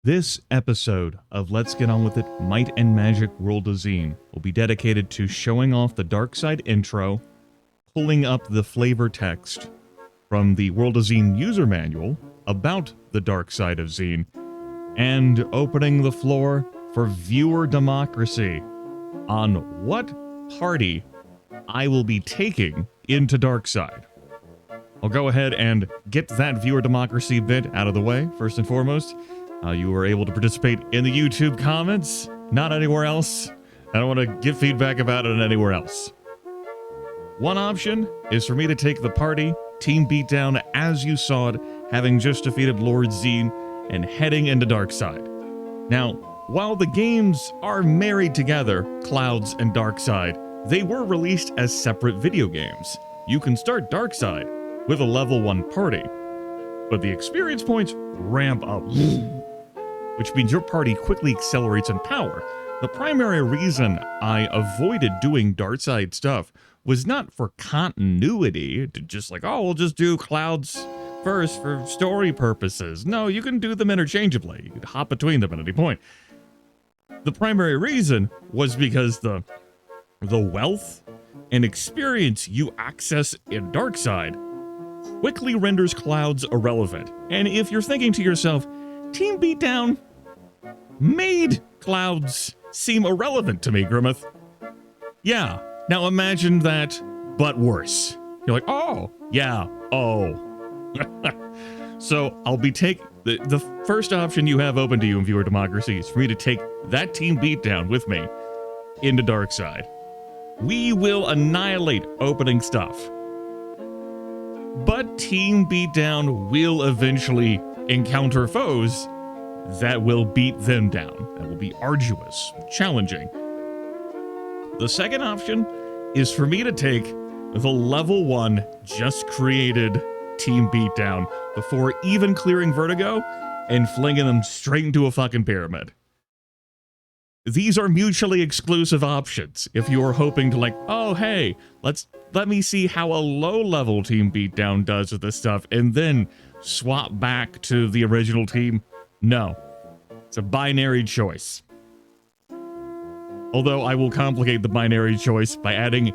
This episode of Let's Get On With It Might and Magic World of Xeen will be dedicated to showing off the Darkside intro, pulling up the flavor text from the World of Xeen user manual about the Darkside of Xeen, and opening the floor for viewer democracy on what party I will be taking into Darkside. I'll go ahead and get that viewer democracy bit out of the way, first and foremost. You were able to participate in the YouTube comments, not anywhere else. I don't want to give feedback about it anywhere else. One option is for me to take the party, Team Beatdown, as you saw it, having just defeated Lord Xeen and heading into Darkside. Now, while the games are married together, Clouds and Darkside, they were released as separate video games. You can start Darkside with a level 1 party, but the experience points ramp up, which means your party quickly accelerates in power. The primary reason I avoided doing Darkside stuff was not for continuity, to just like, oh, we'll just do Clouds first for story purposes. No, you can do them interchangeably. You can hop between them at any point. The primary reason was because the wealth and experience you access in Darkside quickly renders Clouds irrelevant. And if you're thinking to yourself, Team Beatdown made Clouds seem irrelevant to me, Grimith. Yeah, now imagine that, but worse. You're like, oh, yeah, oh. So I'll be the first option you have open to you in viewer democracy is for me to take that Team Beatdown with me into Darkside. We will annihilate opening stuff, but Team Beatdown will eventually encounter foes that will beat them down. That will be arduous, challenging. The second option is for me to take the level 1 just created Team Beatdown before even clearing Vertigo and flinging them straight into a fucking pyramid. These are mutually exclusive options if you are hoping to like, oh hey, let me see how a low-level Team Beatdown does with this stuff and then swap back to the original team. No, it's a binary choice. Although I will complicate the binary choice by adding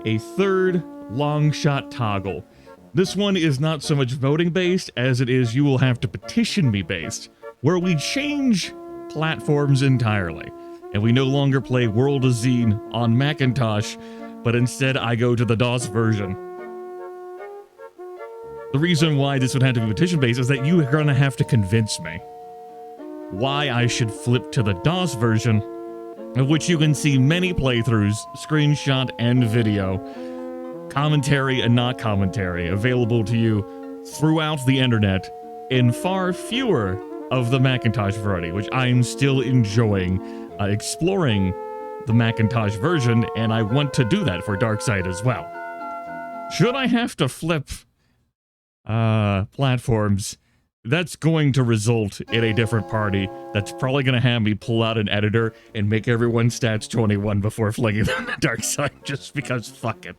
a third long shot toggle. This one is not so much voting based as it is you will have to petition me based, where we change platforms entirely and we no longer play World of Xeen on Macintosh, but instead I go to the DOS version. The reason why this would have to be petition based is that you are going to have to convince me why I should flip to the DOS version, of which you can see many playthroughs, screenshot and video, commentary and not commentary, available to you throughout the internet in far fewer of the Macintosh variety, which I'm still enjoying exploring the Macintosh version, and I want to do that for Darkside as well. Should I have to flip platforms, that's going to result in a different party. That's probably going to have me pull out an editor and make everyone stats 21 before flinging them to Darkside, just because fuck it.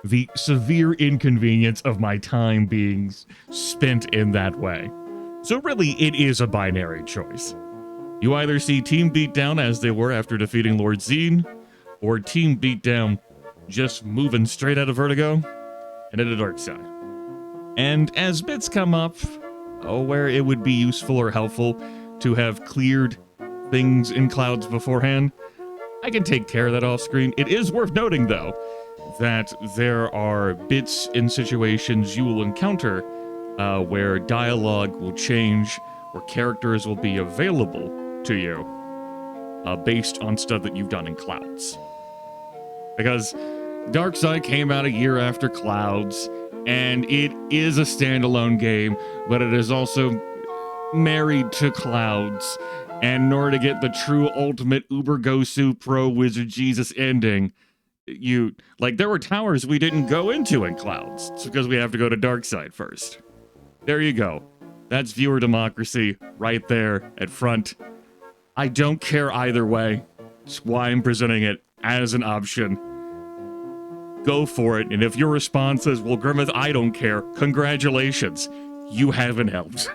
The severe inconvenience of my time being spent in that way. So really, it is a binary choice. You either see Team Beatdown as they were after defeating Lord Xeen, or Team Beatdown just moving straight out of Vertigo and into Darkside. And as bits come up, where it would be useful or helpful to have cleared things in Clouds beforehand, I can take care of that off screen. It is worth noting, though, that there are bits in situations you will encounter where dialogue will change, where characters will be available to you based on stuff that you've done in Clouds. Because Darkside came out a year after Clouds, and it is a standalone game, but it is also married to Clouds. And in order to get the true ultimate Uber Gosu Pro Wizard Jesus ending, there were towers we didn't go into in Clouds. It's because we have to go to Darkside first. There you go. That's viewer democracy right there at front. I don't care either way. That's why I'm presenting it as an option. Go for it, and if your response is, well, Grimith, I don't care, congratulations. You haven't helped.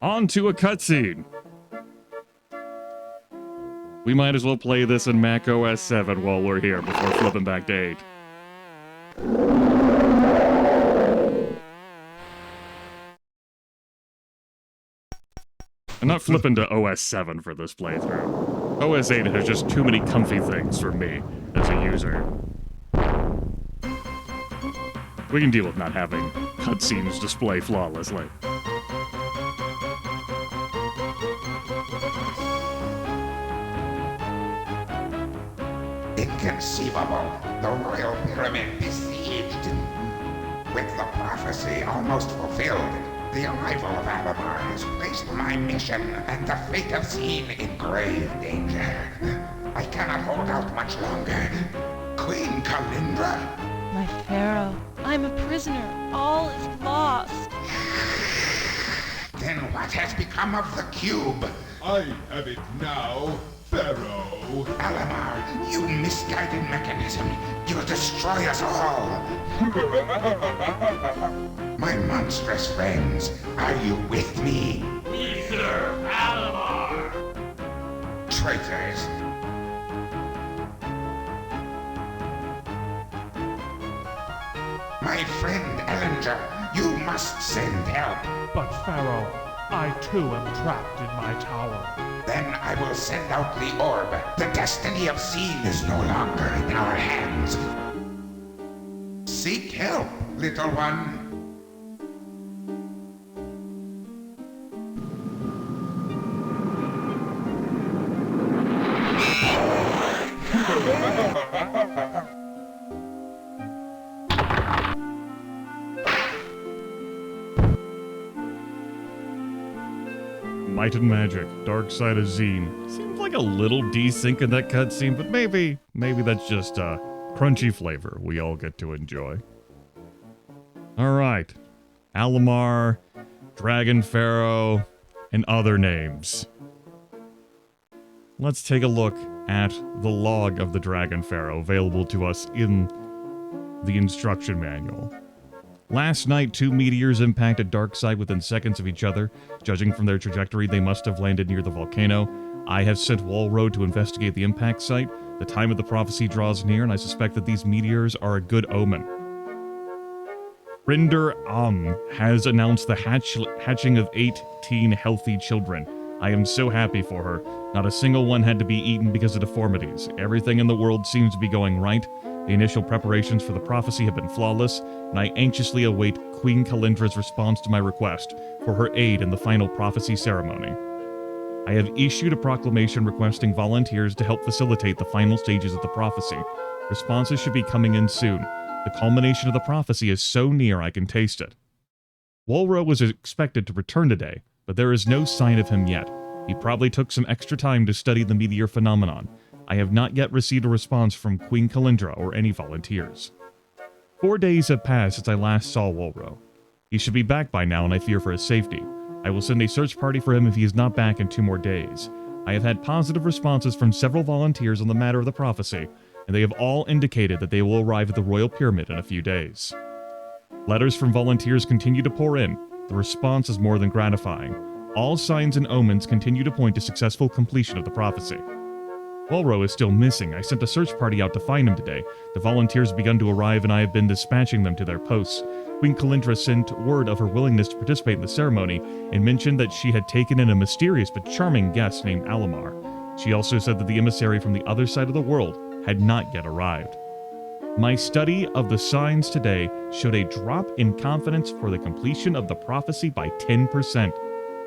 On to a cutscene. We might as well play this in Mac OS 7 while we're here before flipping back to 8. I'm not flipping to OS 7 for this playthrough. OS 8 has just too many comfy things for me as a user. We can deal with not having cutscenes display flawlessly. Inconceivable. The royal pyramid besieged. With the prophecy almost fulfilled, the arrival of Alamar has placed my mission and the fate of Xeen in grave danger. I cannot hold out much longer. Queen Kalindra? My Pharaoh, I'm a prisoner. All is lost. Then what has become of the cube? I have it now, Pharaoh. Alamar, you misguided mechanism. You'll destroy us all. My monstrous friends, are you with me? We serve Alamar! Traitors. My friend Ellinger, you must send help. But Pharaoh, I too am trapped in my tower. Then I will send out the orb. The destiny of Xeen is no longer in our hands. Seek help, little one. Might and Magic, Darkside of Xeen. Seems like a little desync in that cutscene, but maybe that's just a crunchy flavor we all get to enjoy. Alright. Alamar, Dragon Pharaoh, and other names. Let's take a look at the log of the Dragon Pharaoh available to us in the instruction manual. Last night, 2 meteors impacted Darkside within seconds of each other. Judging from their trajectory, they must have landed near the volcano. I have sent Walro to investigate the impact site. The time of the prophecy draws near, and I suspect that these meteors are a good omen. Rinder has announced the hatching of 18 healthy children. I am so happy for her. Not a single one had to be eaten because of deformities. Everything in the world seems to be going right. The initial preparations for the prophecy have been flawless, and I anxiously await Queen Kalindra's response to my request for her aid in the final prophecy ceremony. I have issued a proclamation requesting volunteers to help facilitate the final stages of the prophecy. Responses should be coming in soon. The culmination of the prophecy is so near I can taste it. Walro was expected to return today, but there is no sign of him yet. He probably took some extra time to study the meteor phenomenon. I have not yet received a response from Queen Kalindra or any volunteers. 4 days have passed since I last saw Walro. He should be back by now, and I fear for his safety. I will send a search party for him if he is not back in 2 more days. I have had positive responses from several volunteers on the matter of the prophecy, and they have all indicated that they will arrive at the Royal Pyramid in a few days. Letters from volunteers continue to pour in. The response is more than gratifying. All signs and omens continue to point to successful completion of the prophecy. Walro is still missing. I sent a search party out to find him today. The volunteers have begun to arrive, and I have been dispatching them to their posts. Queen Kalindra sent word of her willingness to participate in the ceremony, and mentioned that she had taken in a mysterious but charming guest named Alamar. She also said that the emissary from the other side of the world had not yet arrived. My study of the signs today showed a drop in confidence for the completion of the prophecy by 10%.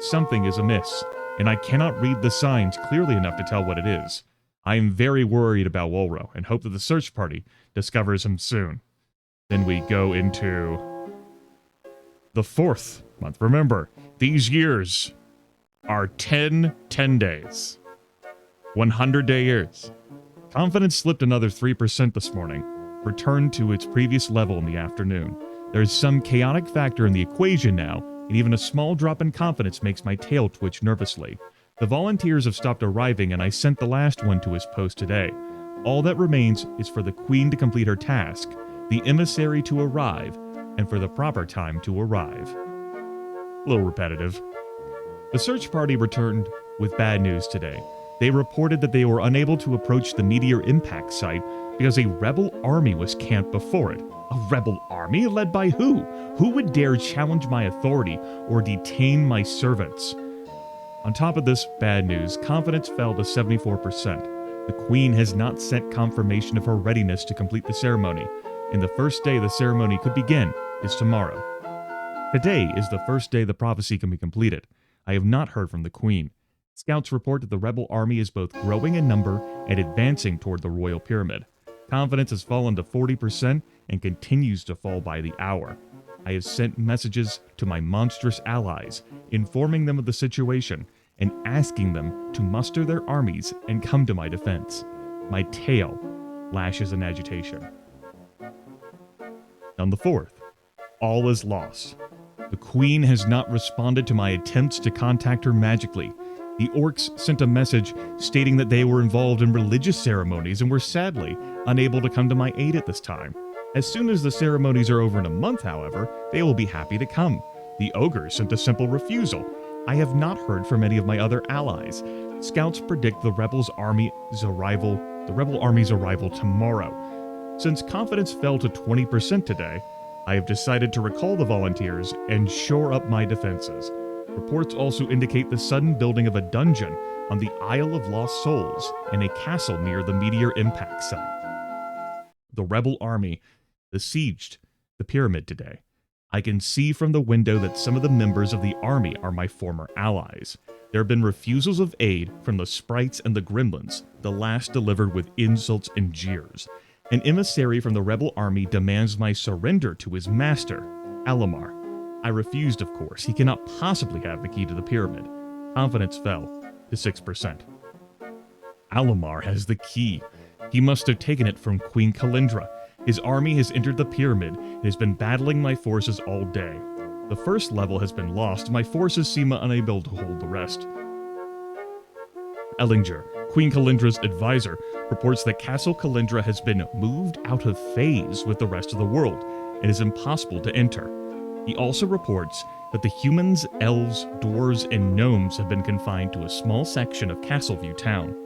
Something is amiss, and I cannot read the signs clearly enough to tell what it is. I am very worried about Walro and hope that the search party discovers him soon. Then we go into the 4th month. Remember, these years are 10 days. 100-day years. Confidence slipped another 3% this morning, returned to its previous level in the afternoon. There is some chaotic factor in the equation now, and even a small drop in confidence makes my tail twitch nervously. The volunteers have stopped arriving, and I sent the last one to his post today. All that remains is for the Queen to complete her task, the emissary to arrive, and for the proper time to arrive. A little repetitive. The search party returned with bad news today. They reported that they were unable to approach the meteor impact site because a rebel army was camped before it. A rebel army? Led by who? Who would dare challenge my authority or detain my servants? On top of this bad news, confidence fell to 74%. The Queen has not sent confirmation of her readiness to complete the ceremony, and the first day the ceremony could begin is tomorrow. Today is the first day the prophecy can be completed. I have not heard from the Queen. Scouts report that the rebel army is both growing in number and advancing toward the Royal Pyramid. Confidence has fallen to 40% and continues to fall by the hour. I have sent messages to my monstrous allies, informing them of the situation and asking them to muster their armies and come to my defense. My tail lashes in agitation. On the 4th, all is lost. The Queen has not responded to my attempts to contact her magically. The orcs sent a message stating that they were involved in religious ceremonies and were sadly unable to come to my aid at this time. As soon as the ceremonies are over in a month, however, they will be happy to come. The ogres sent a simple refusal. I have not heard from any of my other allies. Scouts predict the rebel army's arrival tomorrow. Since confidence fell to 20% today, I have decided to recall the volunteers and shore up my defenses. Reports also indicate the sudden building of a dungeon on the Isle of Lost Souls and a castle near the meteor impact site. The rebel army besieged the pyramid today. I can see from the window that some of the members of the army are my former allies. There have been refusals of aid from the sprites and the gremlins, the last delivered with insults and jeers. An emissary from the rebel army demands my surrender to his master, Alamar. I refused, of course. He cannot possibly have the key to the pyramid. Confidence fell to 6%. Alamar has the key. He must have taken it from Queen Kalindra. His army has entered the pyramid and has been battling my forces all day. The first level has been lost. My forces seem unable to hold the rest. Ellinger, Queen Kalindra's advisor, reports that Castle Kalindra has been moved out of phase with the rest of the world and is impossible to enter. He also reports that the humans, elves, dwarves, and gnomes have been confined to a small section of Castleview town.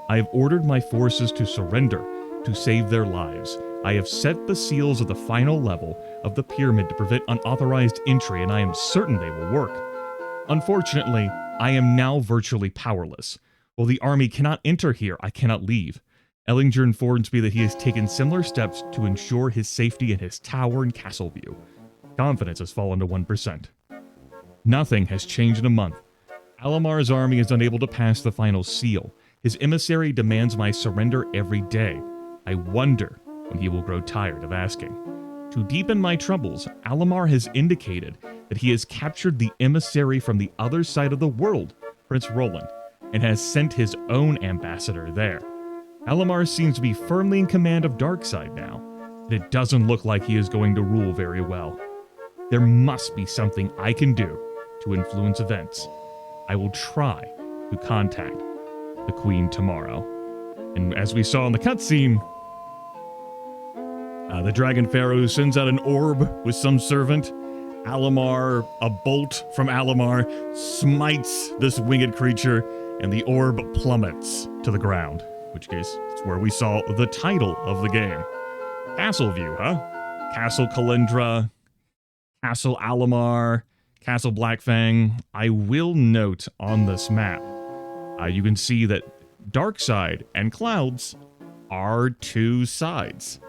I have ordered my forces to surrender to save their lives. I have set the seals of the final level of the pyramid to prevent unauthorized entry, and I am certain they will work. Unfortunately, I am now virtually powerless. While the army cannot enter here, I cannot leave. Ellinger informs me that he has taken similar steps to ensure his safety in his tower in Castleview. Confidence has fallen to 1%. Nothing has changed in a month. Alamar's army is unable to pass the final seal. His emissary demands my surrender every day. I wonder when he will grow tired of asking. To deepen my troubles, Alamar has indicated that he has captured the emissary from the other side of the world, Prince Roland, and has sent his own ambassador there. Alamar seems to be firmly in command of Darkside now, and it doesn't look like he is going to rule very well. There must be something I can do to influence events. I will try to contact the Queen tomorrow. And as we saw in the cutscene, the Dragon Pharaoh sends out an orb with some servant. Alamar, a bolt from Alamar, smites this winged creature, and the orb plummets to the ground. In which case, it's where we saw the title of the game. Castleview, huh? Castle Kalindra, Castle Alamar, Castle Blackfang. I will note on this map, you can see that Darkside and Clouds are two sides.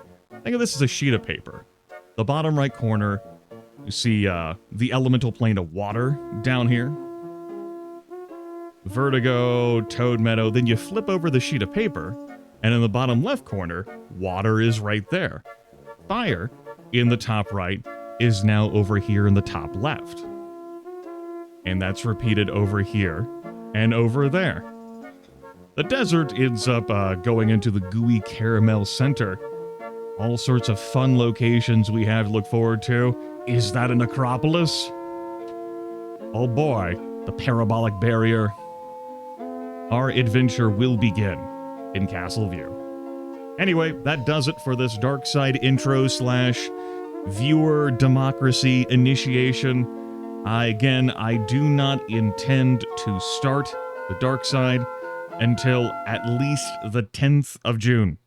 Think of this as a sheet of paper. The bottom right corner, you see the elemental plane of water down here. Vertigo, Toad Meadow. Then you flip over the sheet of paper, and in the bottom left corner, water is right there. Fire, in the top right, is now over here in the top left. And that's repeated over here and over there. The desert ends up going into the gooey caramel center. All sorts of fun locations we have to look forward to. Is that an Acropolis? Oh boy, the parabolic barrier. Our adventure will begin in Castleview. Anyway, that does it for this Darkside intro / viewer democracy initiation. Again, I do not intend to start the Darkside until at least the 10th of June.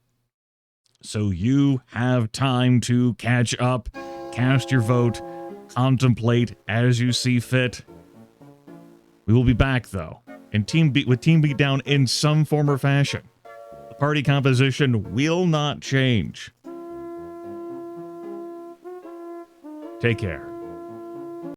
So you have time to catch up, cast your vote, contemplate as you see fit. We will be back, though, with Team Beatdown in some form or fashion. The party composition will not change. Take care.